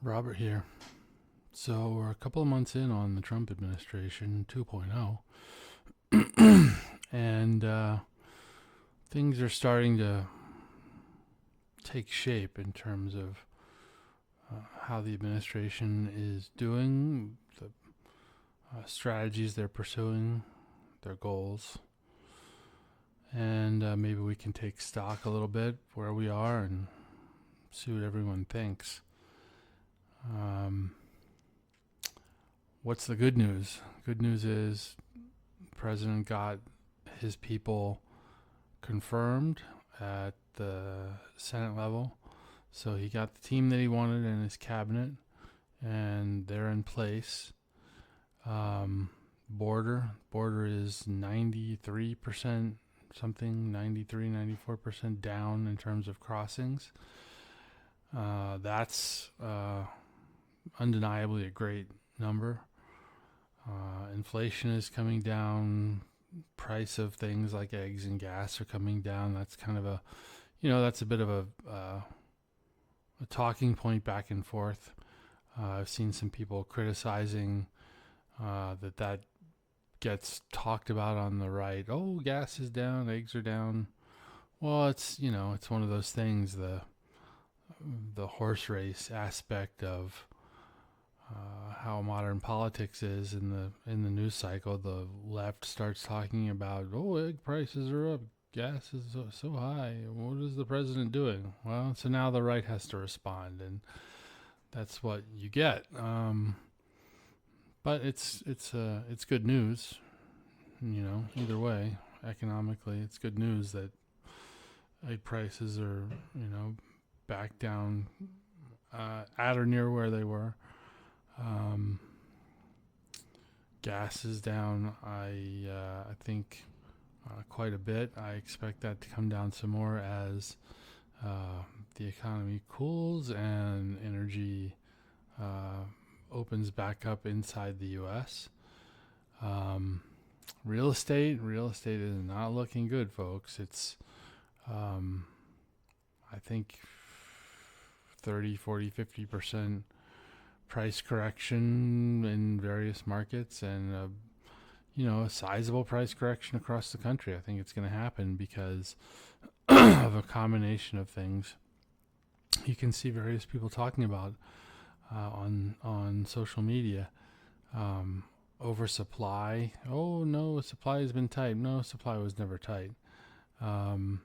Robert here. So we're a couple of months in on the Trump administration 2.0, and things are starting to take shape in terms of how the administration is doing, the strategies they're pursuing, their goals, and maybe we can take stock a little bit where we are and see what everyone thinks. Um, what's the good news? Good news is the president got his people confirmed at the Senate level. So he got the team that he wanted in his cabinet, and they're in place. Border is 93% something, 93, 94% down in terms of crossings. That's undeniably a great number. Inflation is coming down. Price of things like eggs and gas are coming down. That's kind of that's a bit of a talking point back and forth. I've seen some people criticizing that gets talked about on the right. Oh, gas is down, eggs are down. Well, it's one of those things. The horse race aspect of how modern politics is in the news cycle. The left starts talking about, oh, egg prices are up, gas is so high. What is the president doing? Well, so now the right has to respond, and that's what you get. But it's good news, Either way, economically, it's good news that egg prices are back down at or near where they were. Um, Gas is down. I think quite a bit. I expect that to come down some more as the economy cools and energy opens back up inside the U.S. Real estate is not looking good, folks. It's I think 30, 40, 50% price correction in various markets, and a sizable price correction across the country. I think it's going to happen because of a combination of things. You can see various people talking about on social media. Oversupply. Oh no, supply has been tight. No, supply was never tight. Um,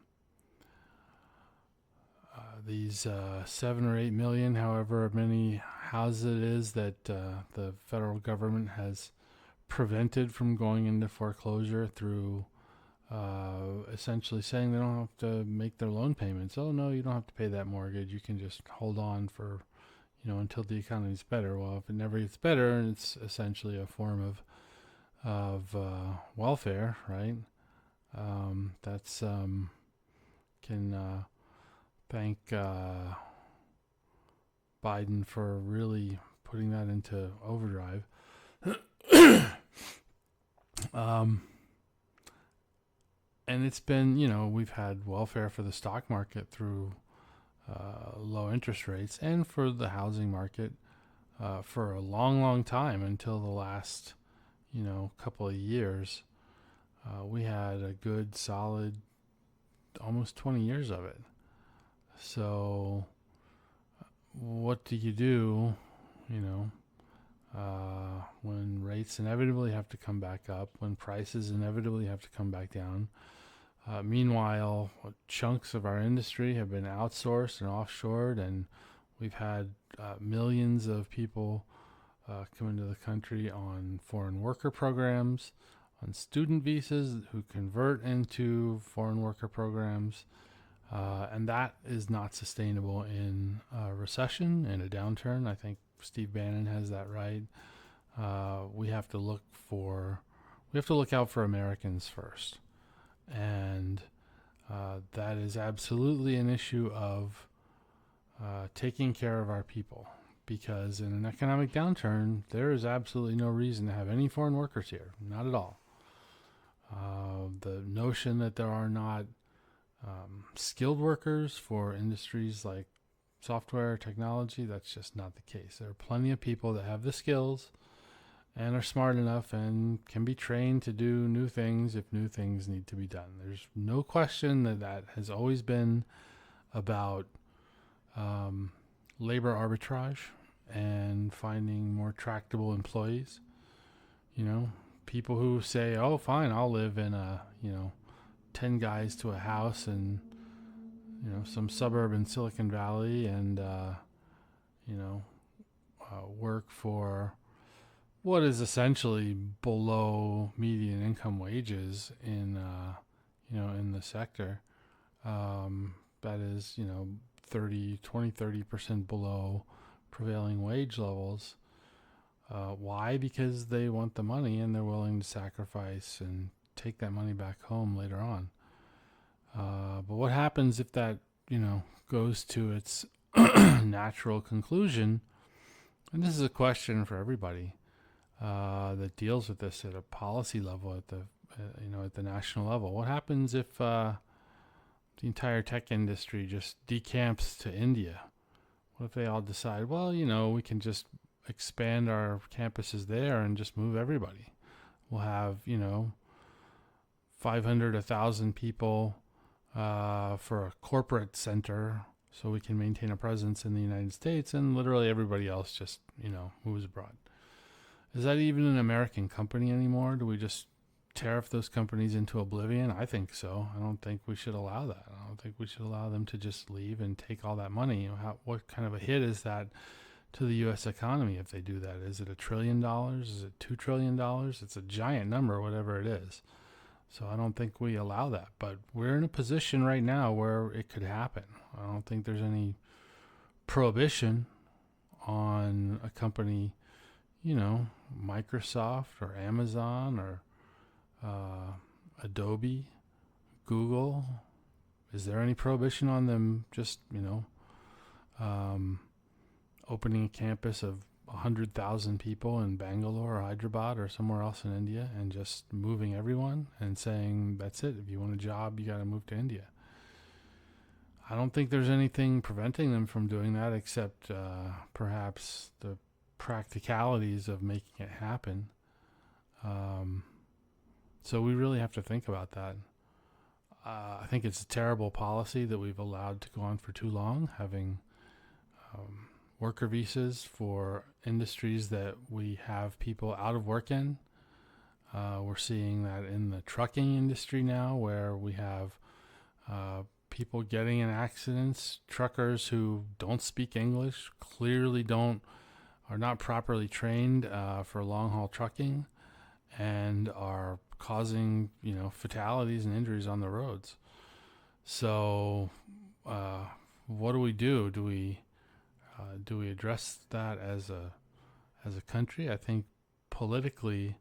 these 7 or 8 million, however many houses it is that the federal government has prevented from going into foreclosure through essentially saying they don't have to make their loan payments. Oh no, you don't have to pay that mortgage. You can just hold on for until the economy's better. Well, if it never gets better, it's essentially a form of welfare, right? That's can thank Biden for really putting that into overdrive. um, and it's been, we've had welfare for the stock market through low interest rates and for the housing market for a long, long time until the last, couple of years. We had a good, solid, almost 20 years of it. So, what do you do, when rates inevitably have to come back up, when prices inevitably have to come back down? Meanwhile, chunks of our industry have been outsourced and offshored, and we've had millions of people come into the country on foreign worker programs, on student visas who convert into foreign worker programs. And that is not sustainable in a recession and a downturn. I think Steve Bannon has that right. We have to look out for Americans first, and that is absolutely an issue of taking care of our people. Because in an economic downturn, there is absolutely no reason to have any foreign workers here, not at all. The notion that there are not skilled workers for industries like software technology, that's just not the case. There are plenty of people that have the skills and are smart enough and can be trained to do new things if new things need to be done. There's no question that has always been about labor arbitrage and finding more tractable employees. People who say, oh, fine, I'll live in 10 guys to a house in, some suburb in Silicon Valley and, work for what is essentially below median income wages in, in the sector. That is, 30% below prevailing wage levels. Why? Because they want the money and they're willing to sacrifice and take that money back home later on. But what happens if that, goes to its natural conclusion? And this is a question for everybody that deals with this at a policy level, at the national level. What happens if the entire tech industry just decamps to India? What if they all decide, well, we can just expand our campuses there and just move everybody? We'll have, 500, 1,000 people for a corporate center so we can maintain a presence in the United States, and literally everybody else just, moves abroad. Is that even an American company anymore? Do we just tariff those companies into oblivion? I think so. I don't think we should allow that. I don't think we should allow them to just leave and take all that money. What kind of a hit is that to the U.S. economy if they do that? Is it $1 trillion? Is it $2 trillion? It's a giant number, whatever it is. So I don't think we allow that. But we're in a position right now where it could happen. I don't think there's any prohibition on a company, Microsoft or Amazon or Adobe, Google. Is there any prohibition on them just, opening a campus of 100,000 people in Bangalore or Hyderabad or somewhere else in India and just moving everyone and saying, that's it. If you want a job, you got to move to India. I don't think there's anything preventing them from doing that except perhaps the practicalities of making it happen. So we really have to think about that. I think it's a terrible policy that we've allowed to go on for too long, having worker visas for industries that we have people out of work in. We're seeing that in the trucking industry now, where we have people getting in accidents, truckers who don't speak English, clearly are not properly trained for long haul trucking, and are causing fatalities and injuries on the roads. So what do we do? Do we address that as a country? I think politically,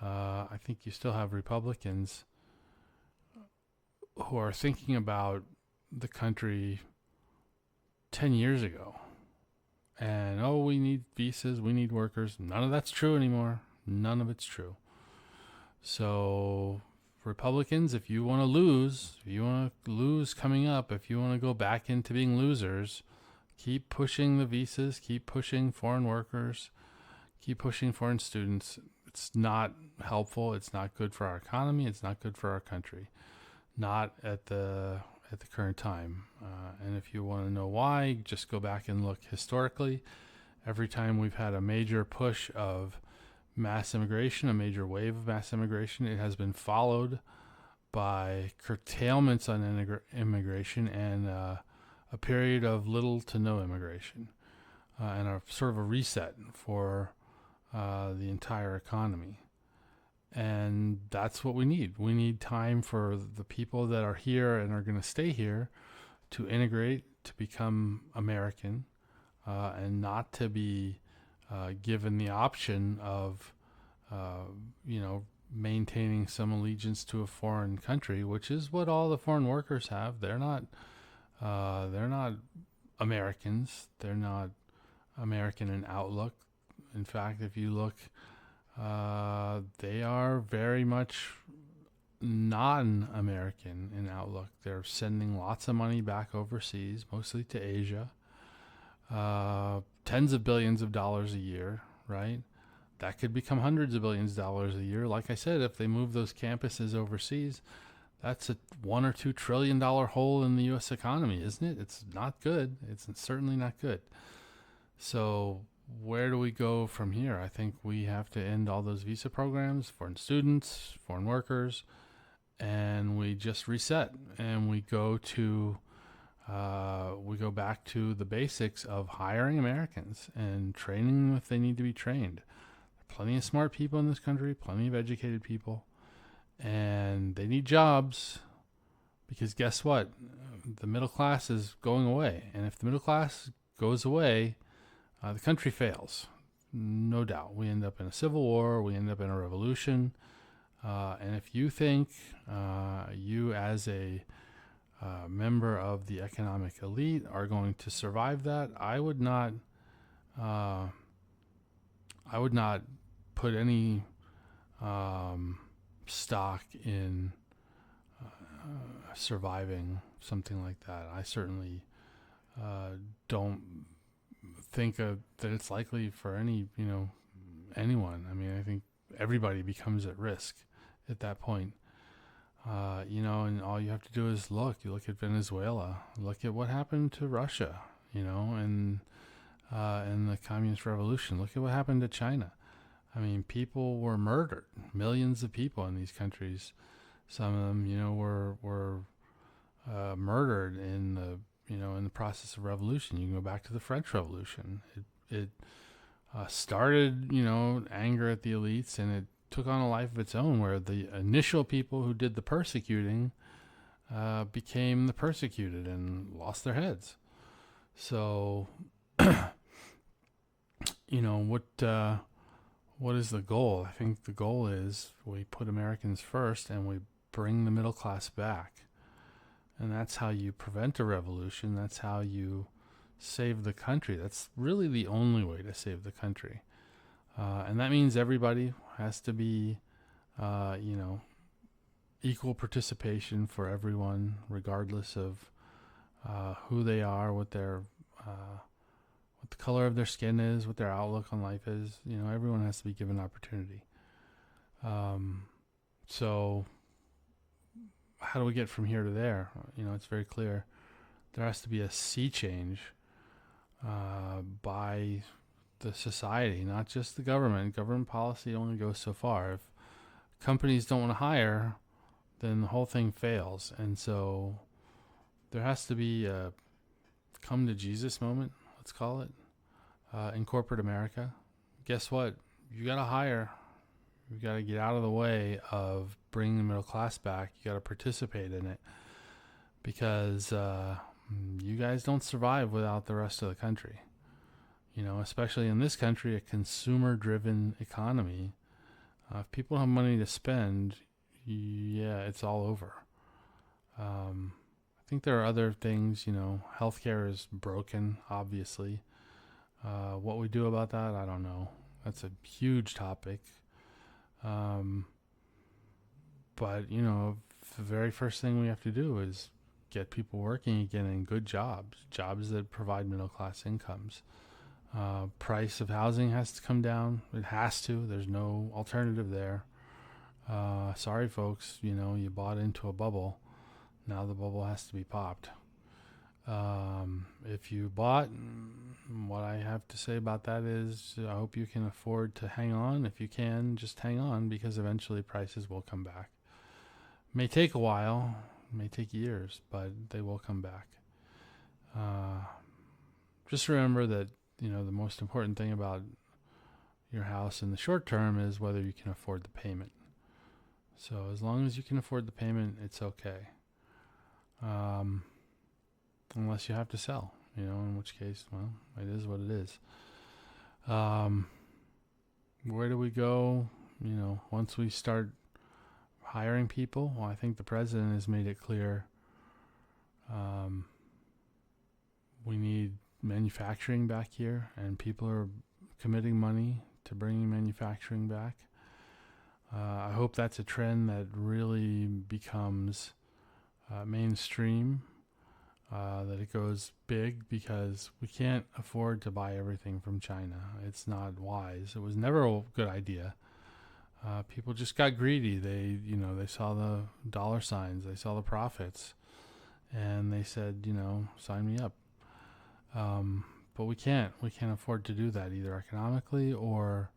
I think you still have Republicans who are thinking about the country 10 years ago. And, we need visas, we need workers. None of that's true anymore. None of it's true. So Republicans, if you want to lose coming up, if you want to go back into being losers, keep pushing the visas, keep pushing foreign workers, keep pushing foreign students. It's not helpful. It's not good for our economy. It's not good for our country. Not at the current time. And if you want to know why, just go back and look historically. Every time we've had a major push of mass immigration, a major wave of mass immigration, it has been followed by curtailments on immigration and a period of little to no immigration, and a sort of a reset for the entire economy. And that's what we need. We need time for the people that are here and are going to stay here to integrate, to become American, and not to be given the option of, maintaining some allegiance to a foreign country, which is what all the foreign workers have. They're not Americans. They're not American in outlook. In fact, if you look, they are very much non-American in outlook. They're sending lots of money back overseas, mostly to Asia. tens of billions of dollars a year, right? That could become hundreds of billions of dollars a year. Like I said, if they move those campuses overseas, that's a $1 or $2 trillion hole in the U.S. economy, isn't it? It's not good. It's certainly not good. So where do we go from here? I think we have to end all those visa programs, foreign students, foreign workers, and we just reset and we go back to the basics of hiring Americans and training them if they need to be trained. Plenty of smart people in this country, plenty of educated people, and they need jobs because guess what? The middle class is going away. And if the middle class goes away, the country fails. No doubt. We end up in a civil war. We end up in a revolution. And if you think you as a member of the economic elite are going to survive that, I would not put any stock in surviving something like that. I certainly don't think that it's likely for anyone. I mean, I think everybody becomes at risk at that point. And all you have to do is look. You look at Venezuela. Look at what happened to Russia. And the Communist Revolution. Look at what happened to China. I mean, people were murdered. Millions of people in these countries. Some of them, were murdered in the process of revolution. You can go back to the French Revolution. It started, anger at the elites, and it took on a life of its own, where the initial people who did the persecuting became the persecuted and lost their heads. So, what is the goal? I think the goal is we put Americans first and we bring the middle class back. And that's how you prevent a revolution. That's how you save the country. That's really the only way to save the country. And that means everybody has to be, equal participation for everyone, regardless of who they are, what the color of their skin is, what their outlook on life is. Everyone has to be given opportunity. So how do we get from here to there? It's very clear. There has to be a sea change by the society, not just the government. Government policy only goes so far. If companies don't want to hire, then the whole thing fails. And so there has to be a come to Jesus moment, let's call it, in corporate America. Guess what? You got to hire. You got to get out of the way of bringing the middle class back. You got to participate in it, because you guys don't survive without the rest of the country. Especially in this country, a consumer-driven economy. If people don't have money to spend, it's all over. I think there are other things. Healthcare is broken, obviously. What we do about that, I don't know. That's a huge topic. But the very first thing we have to do is get people working again in good jobs that provide middle class incomes. Price of housing has to come down. It has to. There's no alternative there. Sorry, folks. You bought into a bubble. Now the bubble has to be popped. If you bought, what I have to say about that is I hope you can afford to hang on. If you can, just hang on, because eventually prices will come back. May take a while, may take years, but they will come back. Just remember that, the most important thing about your house in the short term is whether you can afford the payment. So as long as you can afford the payment, it's okay. Unless you have to sell, in which case, well, it is what it is. Where do we go, once we start hiring people? Well, I think the president has made it clear we need manufacturing back here, and people are committing money to bringing manufacturing back. I hope that's a trend that really becomes mainstream. that it goes big, because we can't afford to buy everything from China. It's not wise. It was never a good idea. People just got greedy. They saw the dollar signs, they saw the profits, and they said, sign me up. But we can't afford to do that, either economically or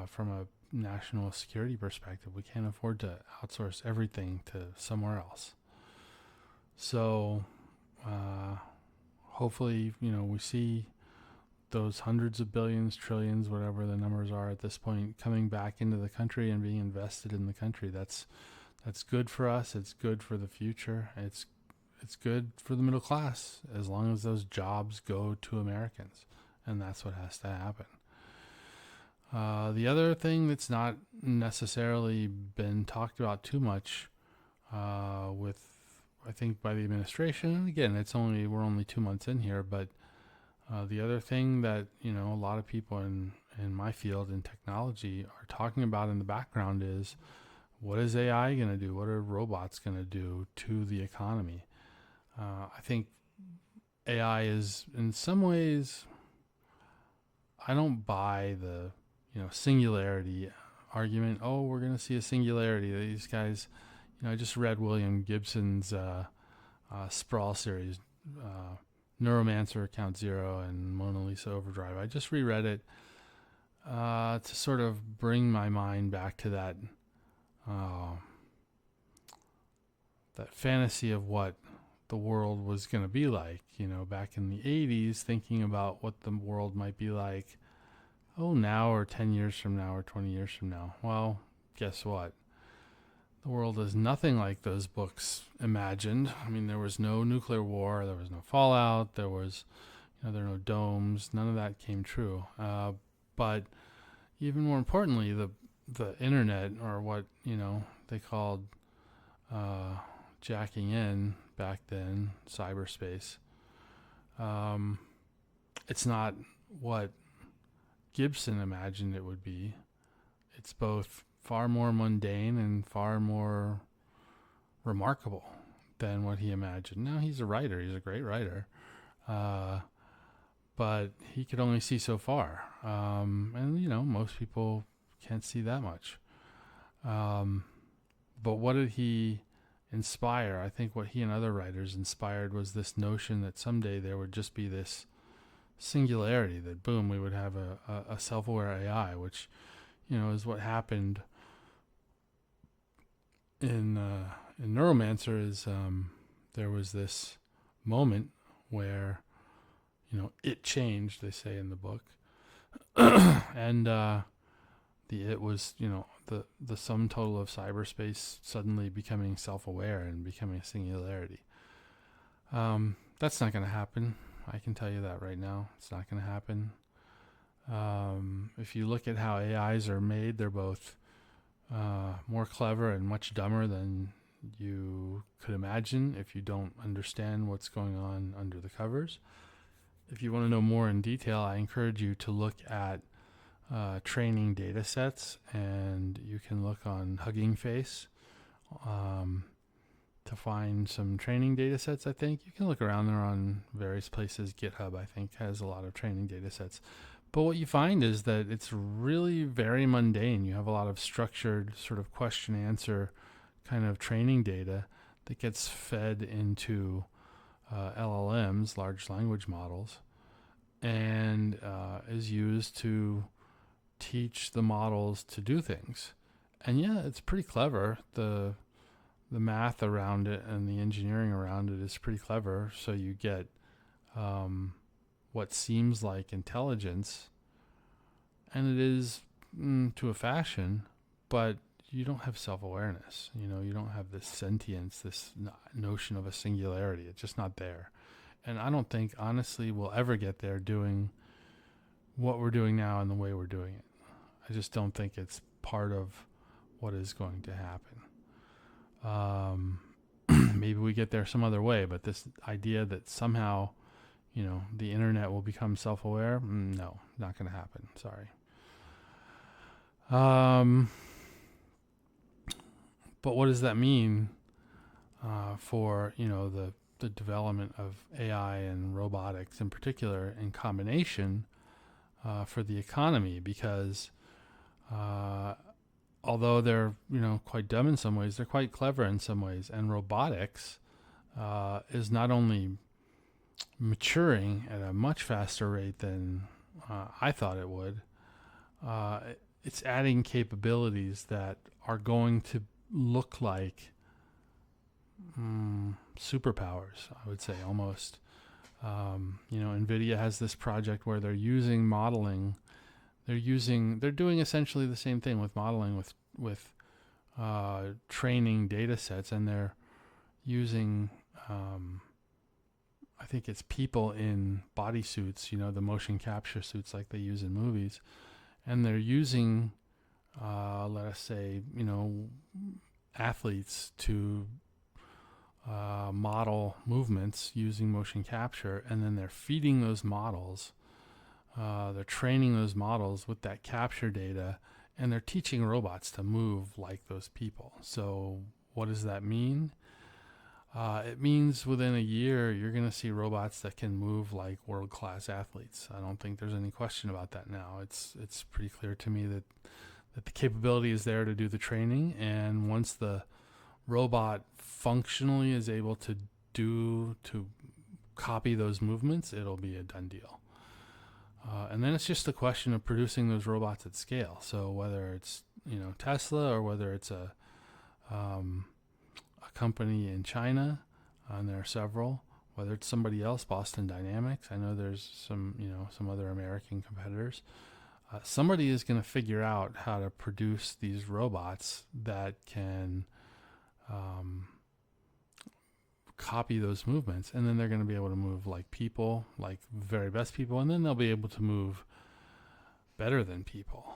from a national security perspective. We can't afford to outsource everything to somewhere else. So hopefully, we see those hundreds of billions, trillions, whatever the numbers are at this point, coming back into the country and being invested in the country. That's good for us. It's good for the future. It's good for the middle class, as long as those jobs go to Americans, and that's what has to happen. The other thing that's not necessarily been talked about too much I think by the administration, and again, we're only 2 months in here, but the other thing that a lot of people in my field in technology are talking about in the background is, what is AI going to do? What are robots going to do to the economy? I think AI is, in some ways, I don't buy the singularity argument. Oh, we're going to see a singularity. These guys, I just read William Gibson's Sprawl series, Neuromancer, Count Zero, and Mona Lisa Overdrive. I just reread it to sort of bring my mind back to that fantasy of what the world was going to be like, back in the 80s, thinking about what the world might be like, now or 10 years from now or 20 years from now. Well, guess what? The world is nothing like those books imagined. I mean, there was no nuclear war, there was no fallout, there was, there are no domes. None of that came true. But even more importantly, the internet, or what they called jacking in back then, cyberspace. It's not what Gibson imagined it would be. It's both far more mundane and far more remarkable than what he imagined. Now, he's a writer. He's a great writer. But he could only see so far. And, most people can't see that much. But what did he inspire? I think what he and other writers inspired was this notion that someday there would just be this singularity, that boom, we would have a self-aware AI, which is what happened in Neuromancer. Is there was this moment where it changed, they say in the book, and the it was the sum total of cyberspace suddenly becoming self-aware and becoming a singularity. That's not going to happen. I can tell you that right now. It's not going to happen. If you look at how AIs are made, they're both more clever and much dumber than you could imagine if you don't understand what's going on under the covers. If you want to know more in detail, I encourage you to look at training data sets, and you can look on Hugging Face to find some training data sets. I think you can look around there on various places. GitHub, I think, has a lot of training data sets. But what you find is that it's really very mundane. You have a lot of structured sort of question-answer kind of training data that gets fed into LLMs, large language models, and is used to teach the models to do things. And yeah, it's pretty clever. The math around it and the engineering around it is pretty clever. So you get what seems like intelligence, and it is to a fashion, but you don't have self-awareness. You don't have this sentience, this notion of a singularity. It's just not there. And I don't think, honestly, we'll ever get there doing what we're doing now and the way we're doing it. I just don't think it's part of what is going to happen. Maybe we get there some other way, but this idea that somehow, the internet will become self-aware, no, not going to happen. Sorry. But what does that mean for, the the development of AI and robotics in particular in combination for the economy, because although they're quite dumb in some ways, they're quite clever in some ways, and robotics is not only maturing at a much faster rate than I thought it would. It's adding capabilities that are going to look like superpowers, I would say, almost. NVIDIA has this project where they're using modeling. They're doing essentially the same thing with modeling with training data sets, and they're using I think it's people in bodysuits, the motion capture suits like they use in movies, and they're using, let us say, athletes to model movements using motion capture, and then they're feeding those models. They're training those models with that capture data, and they're teaching robots to move like those people. So what does that mean? It means within a year, you're going to see robots that can move like world-class athletes. I don't think there's any question about that now. It's pretty clear to me that the capability is there to do the training, and once the robot functionally is able to copy those movements, it'll be a done deal. And then it's just a question of producing those robots at scale. So whether it's Tesla, or whether it's a company in China, and there are several, whether it's somebody else, Boston Dynamics, I know there's some other American competitors. Somebody is going to figure out how to produce these robots that can copy those movements, and then they're going to be able to move like people, like very best people, and then they'll be able to move better than people.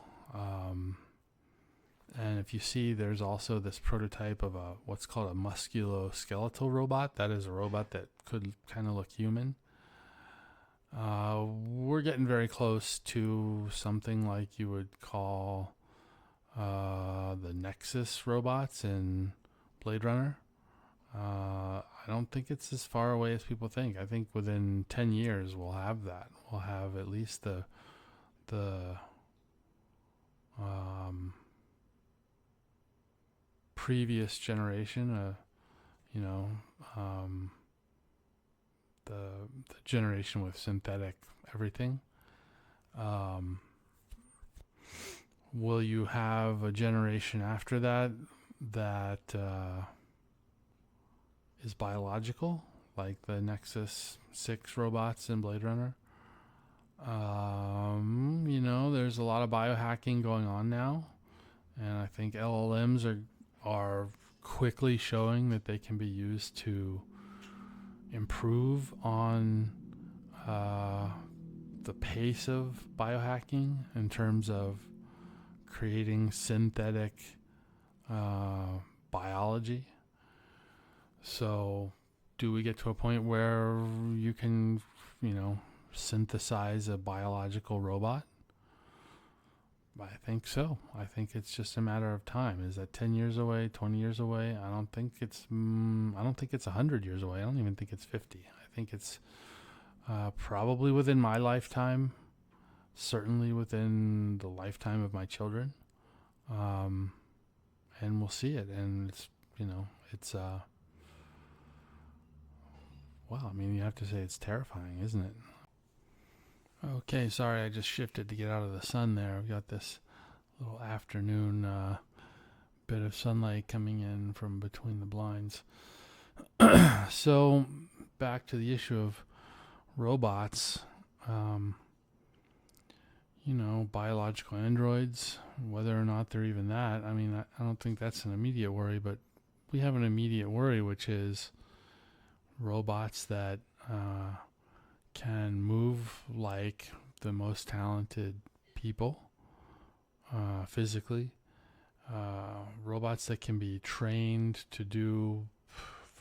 And if you see, there's also this prototype of what's called a musculoskeletal robot. That is a robot that could kind of look human. We're getting very close to something like you would call the Nexus robots in Blade Runner. I don't think it's as far away as people think. I think within 10 years we'll have that. We'll have at least the previous generation, the generation with synthetic everything. Will you have a generation after that is biological, like the Nexus 6 robots in Blade Runner? There's a lot of biohacking going on now, and I think LLMs are quickly showing that they can be used to improve on the pace of biohacking in terms of creating synthetic biology. So do we get to a point where you can, synthesize a biological robot? I think so. I think it's just a matter of time. Is that 10 years away, 20 years away? I don't think it's 100 years away. I don't even think it's 50. I think it's probably within my lifetime, certainly within the lifetime of my children. And we'll see it. And it's wow, you have to say it's terrifying, isn't it? Okay, sorry, I just shifted to get out of the sun there. I've got this little afternoon bit of sunlight coming in from between the blinds. So, back to the issue of robots. Biological androids, whether or not they're even that. I don't think that's an immediate worry, but we have an immediate worry, which is robots that can move like the most talented people physically. Robots that can be trained to do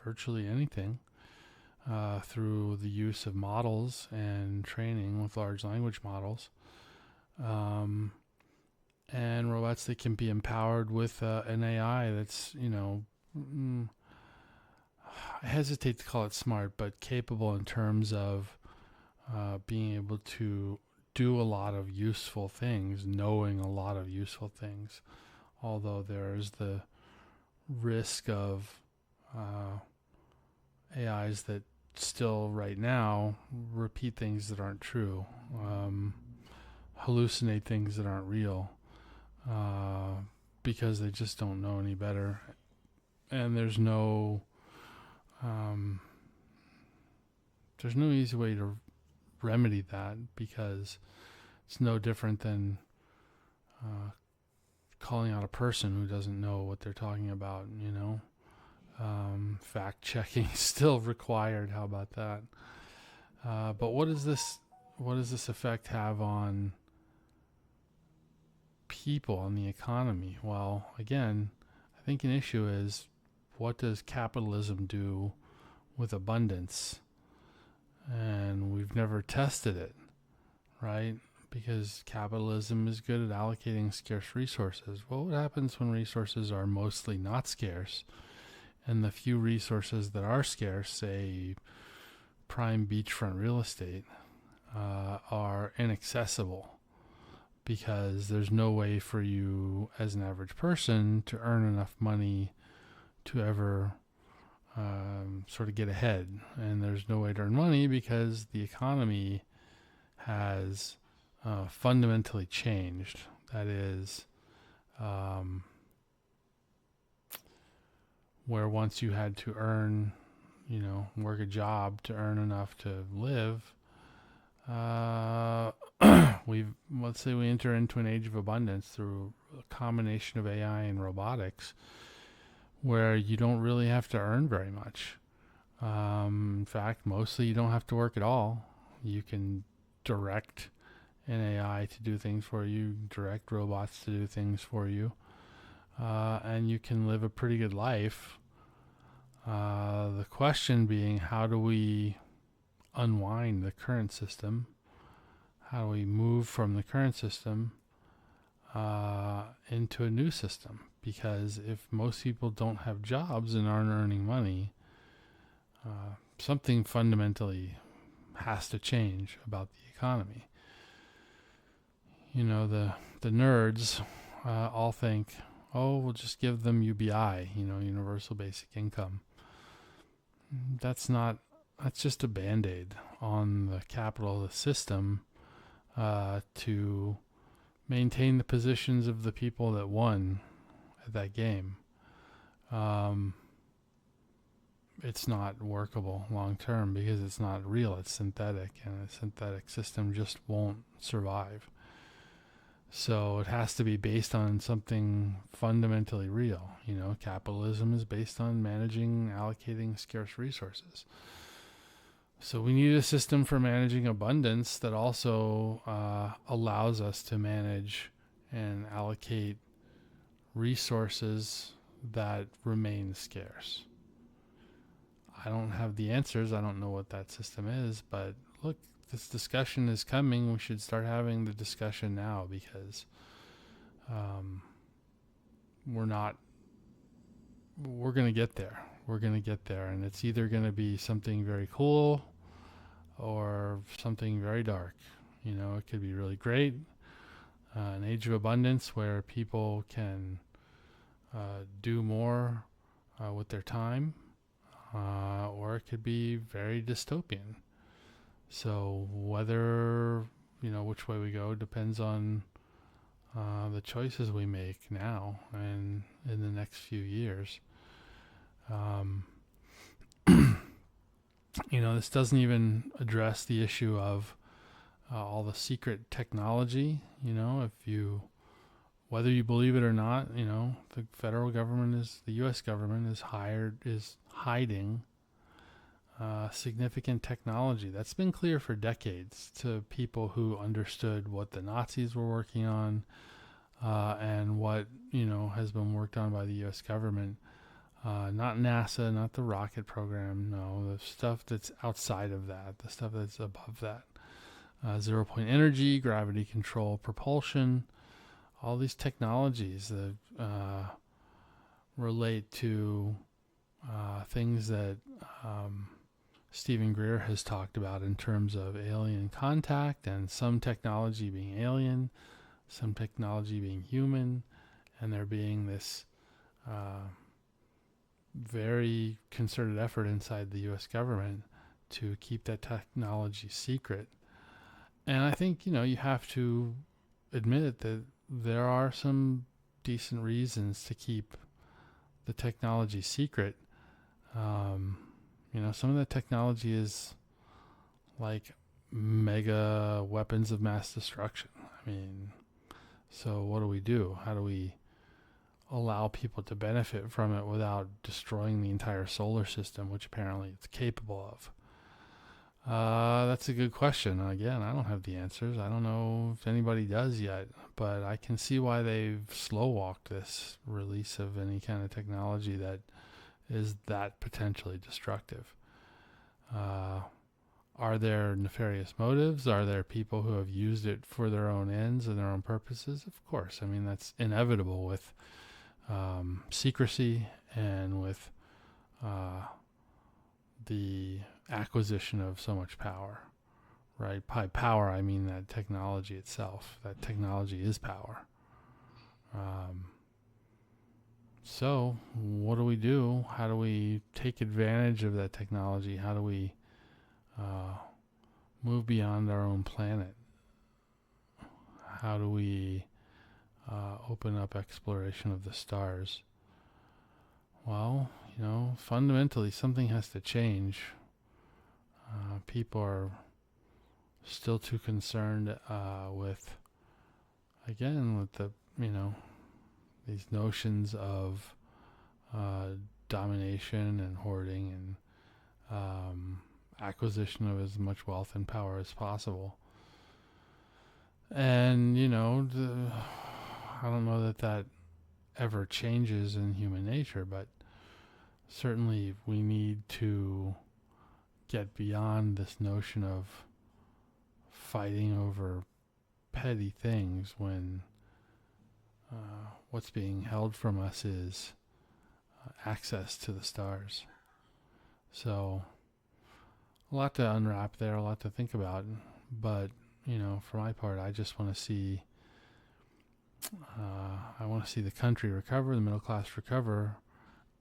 virtually anything through the use of models and training with large language models. And robots that can be empowered with an AI that's, I hesitate to call it smart, but capable in terms of being able to do a lot of useful things, knowing a lot of useful things. Although there's the risk of AIs that still right now repeat things that aren't true, hallucinate things that aren't real, because they just don't know any better. And there's no easy way to remedy that, because it's no different than calling out a person who doesn't know what they're talking about, fact checking is still required. How about that? But what does this effect have on people, on the economy? Well, again, I think an issue is, what does capitalism do with abundance? And we've never tested it, right? Because capitalism is good at allocating scarce resources. Well, what happens when resources are mostly not scarce, and the few resources that are scarce, say prime beachfront real estate, are inaccessible because there's no way for you as an average person to earn enough money to ever sort of get ahead. And there's no way to earn money because the economy has fundamentally changed. That is, where once you had to earn, work a job to earn enough to live, let's say we enter into an age of abundance through a combination of AI and robotics, where you don't really have to earn very much. In fact, mostly you don't have to work at all. You can direct an AI to do things for you, direct robots to do things for you, and you can live a pretty good life. The question being, how do we unwind the current system? How do we move from the current system into a new system? Because if most people don't have jobs and aren't earning money, something fundamentally has to change about the economy. The nerds all think, oh, we'll just give them UBI, universal basic income. That's just a Band-Aid on the capitalist system to maintain the positions of the people that won at that game. It's not workable long term because it's not real, it's synthetic, and a synthetic system just won't survive. So it has to be based on something fundamentally real. Capitalism is based on managing, allocating scarce resources. So we need a system for managing abundance that also allows us to manage and allocate resources that remain scarce. I don't have the answers. I don't know what that system is, but look, this discussion is coming. We should start having the discussion now, because we're going to get there. We're going to get there, and it's either going to be something very cool or something very dark. It could be really great, an age of abundance where people can do more with their time, or it could be very dystopian. So whether, which way we go depends on the choices we make now and in the next few years. This doesn't even address the issue of all the secret technology. Whether you believe it or not, the federal government the U.S. government is hiding significant technology that's been clear for decades to people who understood what the Nazis were working on, and what has been worked on by the U.S. government. Not NASA, not the rocket program, no, the stuff that's outside of that, the stuff that's above that. Zero-point energy, gravity control, propulsion, all these technologies that relate to things that Stephen Greer has talked about in terms of alien contact and some technology being alien, some technology being human, and there being this very concerted effort inside the U.S. government to keep that technology secret. And I think, you have to admit that there are some decent reasons to keep the technology secret. Some of the technology is like mega weapons of mass destruction. I mean, so what do? How do we allow people to benefit from it without destroying the entire solar system, which apparently it's capable of? That's a good question. Again, I don't have the answers. I don't know if anybody does yet, but I can see why they've slow walked this release of any kind of technology that is that potentially destructive. Are there nefarious motives? Are there people who have used it for their own ends and their own purposes? Of course. I mean, that's inevitable with secrecy and with the acquisition of so much power, right? By power, I mean that technology itself. That technology is power. So what do we do? How do we take advantage of that technology? How do we move beyond our own planet? How do we open up exploration of the stars? Well, fundamentally something has to change. People are still too concerned with the, these notions of domination and hoarding and acquisition of as much wealth and power as possible. And, I don't know that ever changes in human nature, but certainly we need to get beyond this notion of fighting over petty things when what's being held from us is access to the stars. So a lot to unwrap there, a lot to think about, but for my part, I just want to see the country recover, the middle class recover,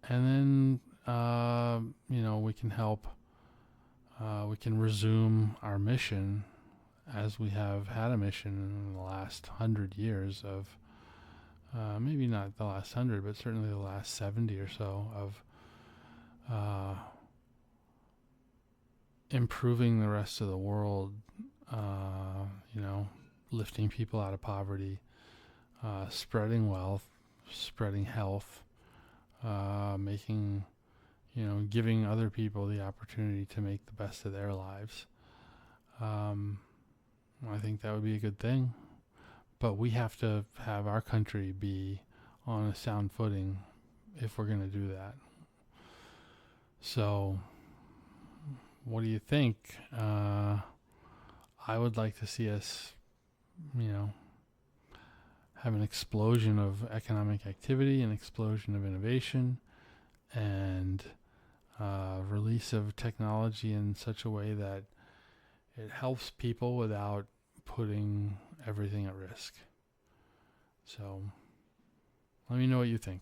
and then we can help. We can resume our mission as we have had a mission in the last 100 years of, maybe not the last 100, but certainly the last 70 or so of improving the rest of the world, lifting people out of poverty, spreading wealth, spreading health, giving other people the opportunity to make the best of their lives. I think that would be a good thing. But we have to have our country be on a sound footing if we're going to do that. So, what do you think? I would like to see us, have an explosion of economic activity, an explosion of innovation, and release of technology in such a way that it helps people without putting everything at risk. So let me know what you think.